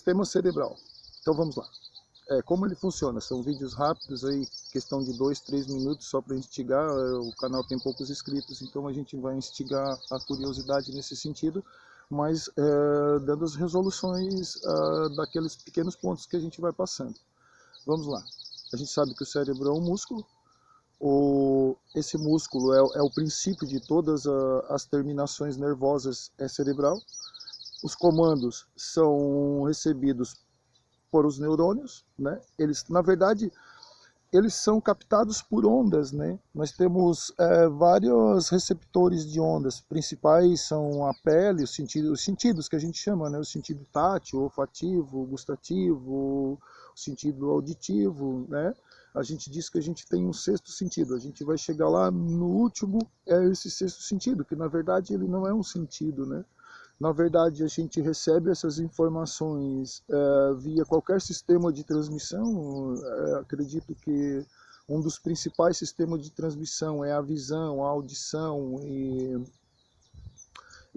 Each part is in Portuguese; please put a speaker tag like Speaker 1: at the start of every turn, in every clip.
Speaker 1: Sistema cerebral. Então vamos lá. Como ele funciona? São vídeos rápidos aí, questão de 2, 3 minutos só para instigar. O canal tem poucos inscritos, então a gente vai instigar a curiosidade nesse sentido, mas dando as resoluções daqueles pequenos pontos que a gente vai passando. Vamos lá. A gente sabe que o cérebro é um músculo. Esse músculo é o princípio de todas as terminações nervosas cerebral. Os comandos são recebidos por os neurônios, né? Na verdade, eles são captados por ondas, né? Nós temos vários receptores de ondas. Principais são a pele, os sentidos que a gente chama, né? O sentido tátil, olfativo, gustativo, o sentido auditivo, né? A gente diz que a gente tem um sexto sentido. A gente vai chegar lá no último, esse sexto sentido, que na verdade ele não é um sentido, né? Na verdade, a gente recebe essas informações via qualquer sistema de transmissão. Acredito que um dos principais sistemas de transmissão é a visão, a audição e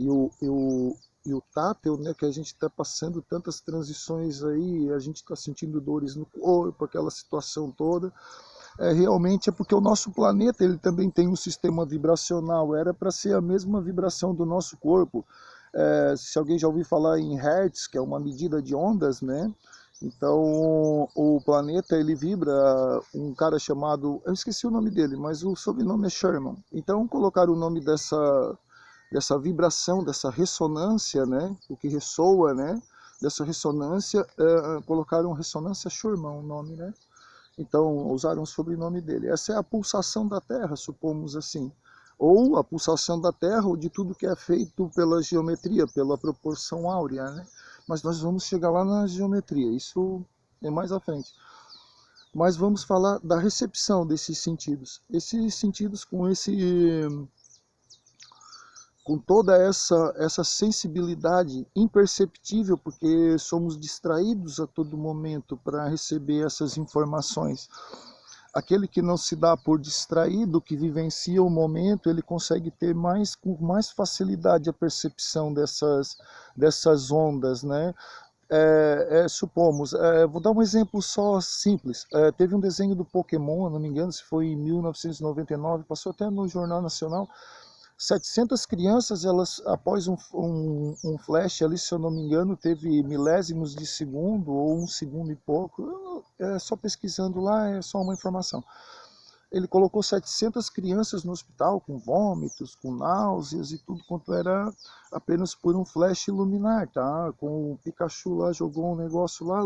Speaker 1: o tátil, né, que a gente está passando tantas transições aí, a gente está sentindo dores no corpo, aquela situação toda. Realmente é porque o nosso planeta ele também tem um sistema vibracional, era para ser a mesma vibração do nosso corpo. Se alguém já ouviu falar em Hertz, que é uma medida de ondas, né? Então o planeta ele vibra, um cara chamado, eu esqueci o nome dele, mas o sobrenome é Sherman. Então colocaram o nome dessa vibração, dessa ressonância, né? O que ressoa, né? Dessa ressonância, colocaram ressonância Sherman o nome, né? Então usaram o sobrenome dele. Essa é a pulsação da Terra, supomos assim. Ou a pulsação da Terra, ou de tudo que é feito pela geometria, pela proporção áurea, né? Mas nós vamos chegar lá na geometria, isso é mais à frente. Mas vamos falar da recepção desses sentidos. Esses sentidos com toda essa sensibilidade imperceptível, porque somos distraídos a todo momento para receber essas informações. Aquele que não se dá por distraído, que vivencia o momento, ele consegue ter com mais facilidade a percepção dessas ondas, né? Supomos, vou dar um exemplo só simples. Teve um desenho do Pokémon, não me engano, se foi em 1999, passou até no Jornal Nacional. 700 crianças, elas após um flash ali, se eu não me engano, teve milésimos de segundo ou um segundo e pouco. Só pesquisando lá, é só uma informação. Ele colocou 700 crianças no hospital com vômitos, com náuseas e tudo quanto era apenas por um flash luminar, tá? Com o Pikachu lá, jogou um negócio lá,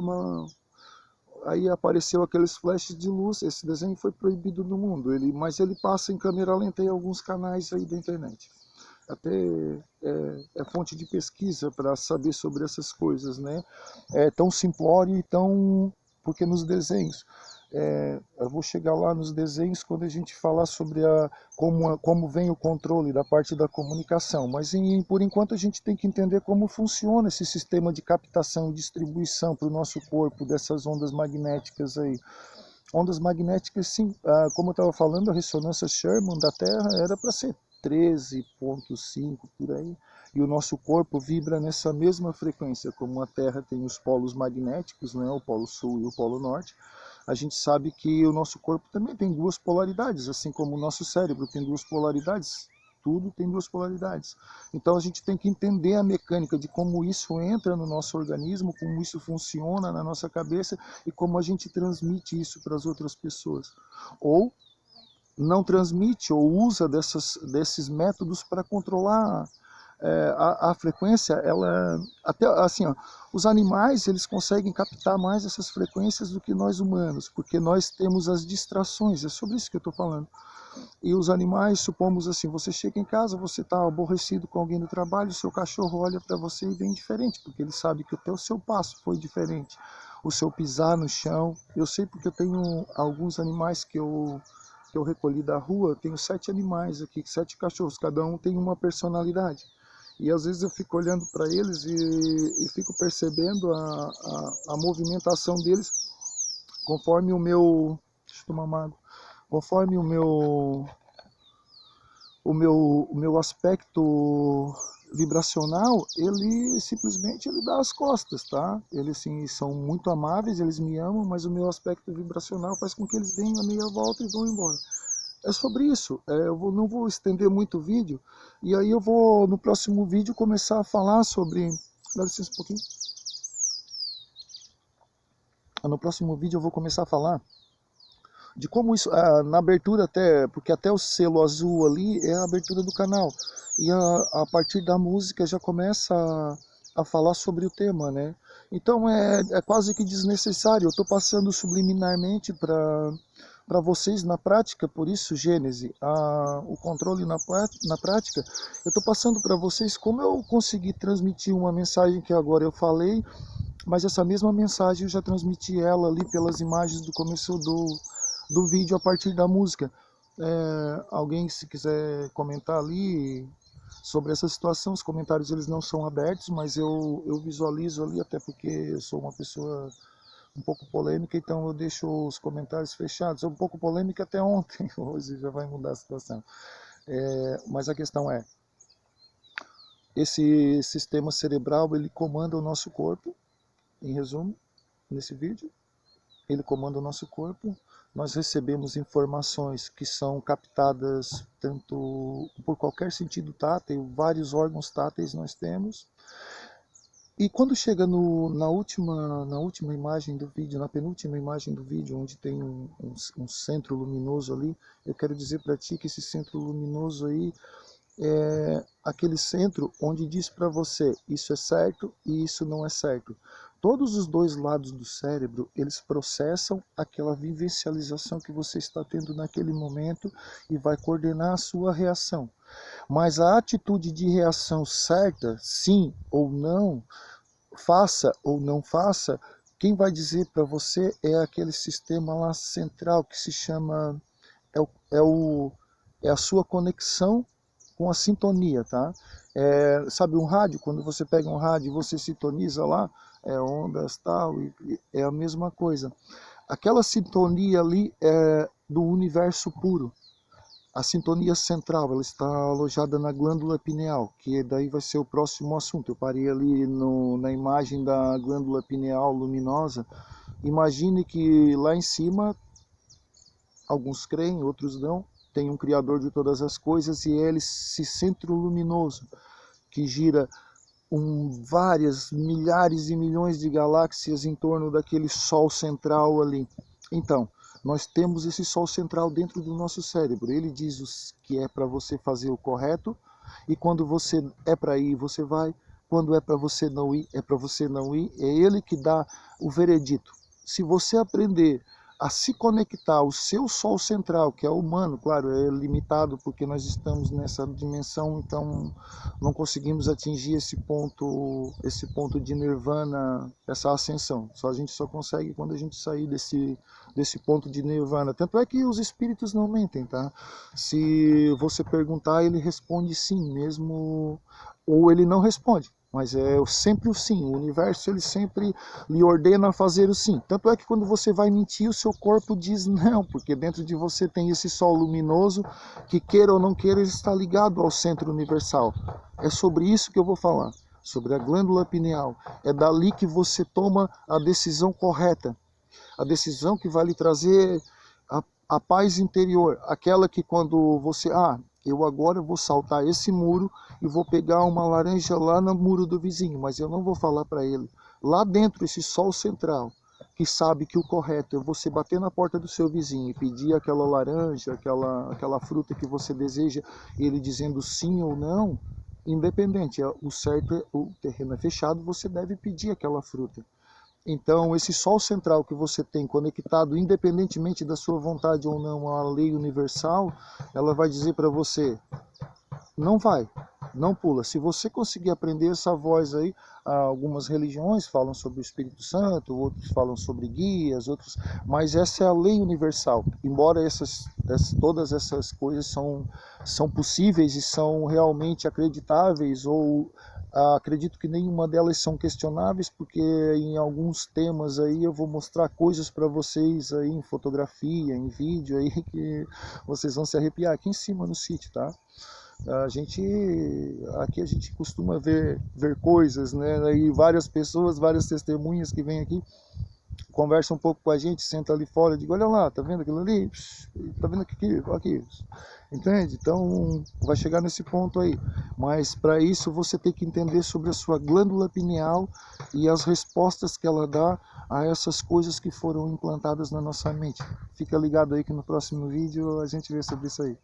Speaker 1: aí apareceu aqueles flashes de luz. Esse desenho foi proibido no mundo, mas ele passa em câmera lenta em alguns canais aí da internet. Até é fonte de pesquisa para saber sobre essas coisas, né? É tão simplório e tão... porque nos desenhos... eu vou chegar lá nos desenhos quando a gente falar sobre como vem o controle da parte da comunicação, mas por enquanto a gente tem que entender como funciona esse sistema de captação e distribuição para o nosso corpo dessas ondas magnéticas aí. Ondas magnéticas, sim, como eu estava falando, a ressonância Sherman da Terra era para ser 13,5 por aí, e o nosso corpo vibra nessa mesma frequência. Como a Terra tem os polos magnéticos, né, o polo sul e o polo norte, a gente sabe que o nosso corpo também tem duas polaridades, assim como o nosso cérebro tem duas polaridades, tudo tem duas polaridades. Então a gente tem que entender a mecânica de como isso entra no nosso organismo, como isso funciona na nossa cabeça e como a gente transmite isso para as outras pessoas. Ou não transmite ou usa desses métodos para controlar a frequência. Até assim, ó, os animais eles conseguem captar mais essas frequências do que nós humanos, porque nós temos as distrações. É sobre isso que eu estou falando. E os animais, supomos assim, você chega em casa, você está aborrecido com alguém do trabalho, o seu cachorro olha para você e vem diferente, porque ele sabe que até o seu passo foi diferente, o seu pisar no chão. Eu sei porque eu tenho alguns animais que eu recolhi da rua. Eu tenho 7 animais aqui, 7 cachorros, cada um tem uma personalidade. E às vezes eu fico olhando para eles e fico percebendo a movimentação deles conforme o meu... Deixa eu tomar uma água. Conforme o meu aspecto vibracional, ele simplesmente ele dá as costas, tá? Eles assim, são muito amáveis, eles me amam, mas o meu aspecto vibracional faz com que eles deem a meia volta e vão embora. É sobre isso. Não vou estender muito o vídeo, e aí eu vou no próximo vídeo começar a falar sobre... Dá licença um pouquinho. No próximo vídeo eu vou começar a falar de como isso, na abertura até, porque até o selo azul ali é a abertura do canal, e a partir da música já começa a falar sobre o tema, né? Então é quase que desnecessário, eu estou passando subliminarmente para vocês na prática, por isso Gênese, o controle na prática, eu estou passando para vocês como eu consegui transmitir uma mensagem que agora eu falei, mas essa mesma mensagem eu já transmiti ela ali pelas imagens do começo do vídeo a partir da música. Alguém se quiser comentar ali sobre essa situação, os comentários eles não são abertos, mas eu visualizo ali, até porque eu sou uma pessoa um pouco polêmica, então eu deixo os comentários fechados. É um pouco polêmica até ontem, hoje já vai mudar a situação. Mas a questão é, esse sistema cerebral ele comanda o nosso corpo, em resumo, nesse vídeo, ele comanda o nosso corpo. Nós recebemos informações que são captadas tanto por qualquer sentido tátil, vários órgãos táteis nós temos. E quando chega na última imagem do vídeo, na penúltima imagem do vídeo, onde tem um centro luminoso ali, eu quero dizer para ti que esse centro luminoso aí é aquele centro onde diz para você isso é certo e isso não é certo. Todos os dois lados do cérebro, eles processam aquela vivencialização que você está tendo naquele momento e vai coordenar a sua reação. Mas a atitude de reação certa, sim ou não, faça ou não faça, quem vai dizer para você é aquele sistema lá central que se chama, é a sua conexão com a sintonia, tá? Sabe um rádio, quando você pega um rádio e você sintoniza lá, ondas tal, e é a mesma coisa. Aquela sintonia ali é do universo puro. A sintonia central, ela está alojada na glândula pineal, que daí vai ser o próximo assunto. Eu parei ali na imagem da glândula pineal luminosa. Imagine que lá em cima, alguns creem, outros não, tem um criador de todas as coisas e ele, esse centro luminoso que gira várias milhares e milhões de galáxias em torno daquele sol central ali. Então, nós temos esse sol central dentro do nosso cérebro. Ele diz que é para você fazer o correto, e quando você é para ir, você vai. Quando é para você não ir, é para você não ir. É ele que dá o veredito. Se você aprender a se conectar ao seu sol central, que é humano, claro, é limitado porque nós estamos nessa dimensão, então não conseguimos atingir esse ponto de nirvana, essa ascensão. A gente só consegue quando a gente sair desse ponto de nirvana. Tanto é que os espíritos não mentem, tá? Se você perguntar, ele responde sim, mesmo, ou ele não responde. Mas é sempre o sim, o universo ele sempre lhe ordena a fazer o sim. Tanto é que quando você vai mentir, o seu corpo diz não, porque dentro de você tem esse sol luminoso que, queira ou não queira, ele está ligado ao centro universal. É sobre isso que eu vou falar, sobre a glândula pineal. É dali que você toma a decisão correta, a decisão que vai lhe trazer a paz interior, aquela que quando você... eu agora vou saltar esse muro e vou pegar uma laranja lá no muro do vizinho, mas eu não vou falar para ele. Lá dentro, esse sol central, que sabe que o correto é você bater na porta do seu vizinho e pedir aquela laranja, aquela fruta que você deseja, ele dizendo sim ou não, independente, o certo, o terreno é fechado, você deve pedir aquela fruta. Então, esse sol central que você tem conectado, independentemente da sua vontade ou não, à lei universal, ela vai dizer para você, não vai, não pula. Se você conseguir aprender essa voz aí, algumas religiões falam sobre o Espírito Santo, outros falam sobre guias, mas essa é a lei universal. Embora todas essas coisas são possíveis e são realmente acreditáveis, ou acredito que nenhuma delas são questionáveis, porque em alguns temas aí eu vou mostrar coisas para vocês aí em fotografia, em vídeo aí, que vocês vão se arrepiar aqui em cima no sítio, tá? Aqui a gente costuma ver coisas, né? E várias pessoas, várias testemunhas que vêm aqui, conversa um pouco com a gente, senta ali fora, digo, olha lá, tá vendo aquilo ali? Tá vendo aqui, entende? Então vai chegar nesse ponto aí, mas para isso você tem que entender sobre a sua glândula pineal e as respostas que ela dá a essas coisas que foram implantadas na nossa mente. Fica ligado aí que no próximo vídeo a gente vê sobre isso aí.